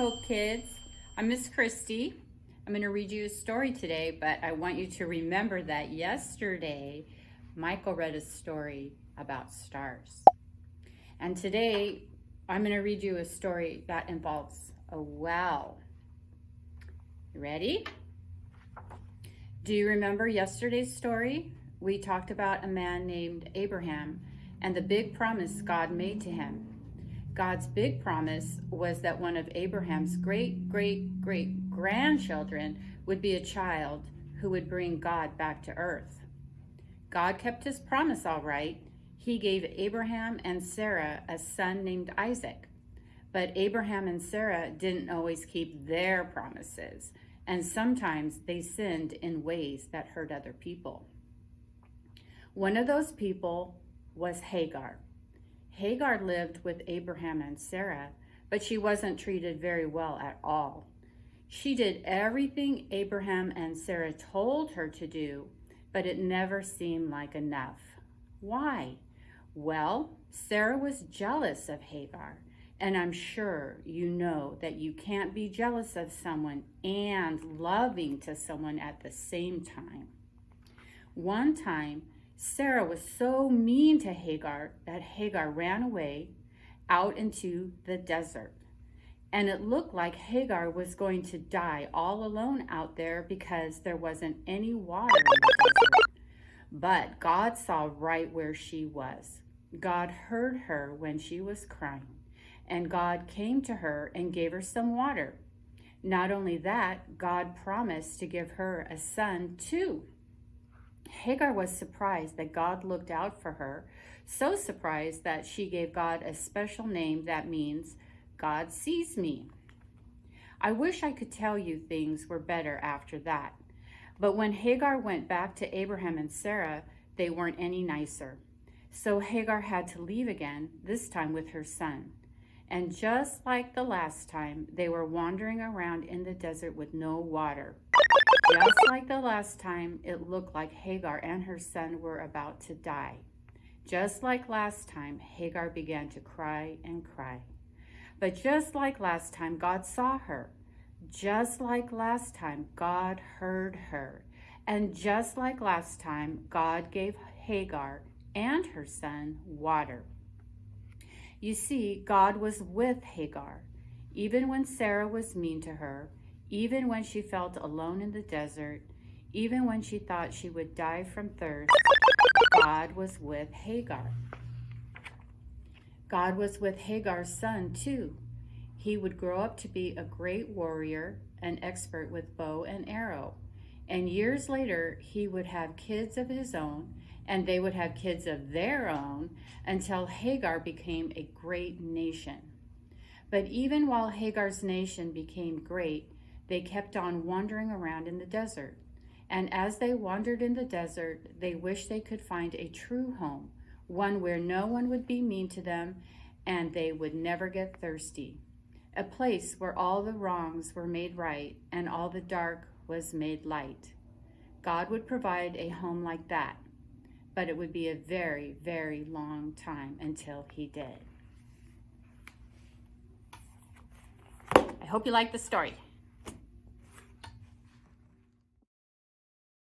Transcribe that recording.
Hope Kids. I'm Miss Kristi. I'm going to read you a story today, but I want you to remember that yesterday Michael read a story about stars. And today I'm going to read you a story that involves a well. You ready? Do you remember yesterday's story? We talked about a man named Abraham and the big promise God made to him. God's big promise was that one of Abraham's great-great-great-grandchildren would be a child who would bring God back to earth. God kept his promise all right. He gave Abraham and Sarah a son named Isaac. But Abraham and Sarah didn't always keep their promises, and sometimes they sinned in ways that hurt other people. One of those people was Hagar. Hagar lived with Abraham and Sarah, but she wasn't treated very well at all. She did everything Abraham and Sarah told her to do, but it never seemed like enough. Why? Well, Sarah was jealous of Hagar, and I'm sure you know that you can't be jealous of someone and loving to someone at the same time. One time, Sarah was so mean to Hagar that Hagar ran away out into the desert. And it looked like Hagar was going to die all alone out there because there wasn't any water in the desert. But God saw right where she was. God heard her when she was crying. And God came to her and gave her some water. Not only that, God promised to give her a son too. Hagar was surprised that God looked out for her, so surprised that she gave God a special name that means, God sees me. I wish I could tell you things were better after that, but when Hagar went back to Abraham and Sarah, they weren't any nicer. So Hagar had to leave again, this time with her son. And just like the last time, they were wandering around in the desert with no water. Just like the last time, it looked like Hagar and her son were about to die. Just like last time, Hagar began to cry and cry. But just like last time, God saw her. Just like last time, God heard her. And just like last time, God gave Hagar and her son water. You see, God was with Hagar, even when Sarah was mean to her, even when she felt alone in the desert, even when she thought she would die from thirst, God was with Hagar. God was with Hagar's son too. He would grow up to be a great warrior, an expert with bow and arrow. And years later, he would have kids of his own, and they would have kids of their own until Hagar became a great nation. But even while Hagar's nation became great, they kept on wandering around in the desert. And as they wandered in the desert, they wished they could find a true home, one where no one would be mean to them and they would never get thirsty. A place where all the wrongs were made right and all the dark was made light. God would provide a home like that, but it would be a very, very long time until he did. I hope you liked the story.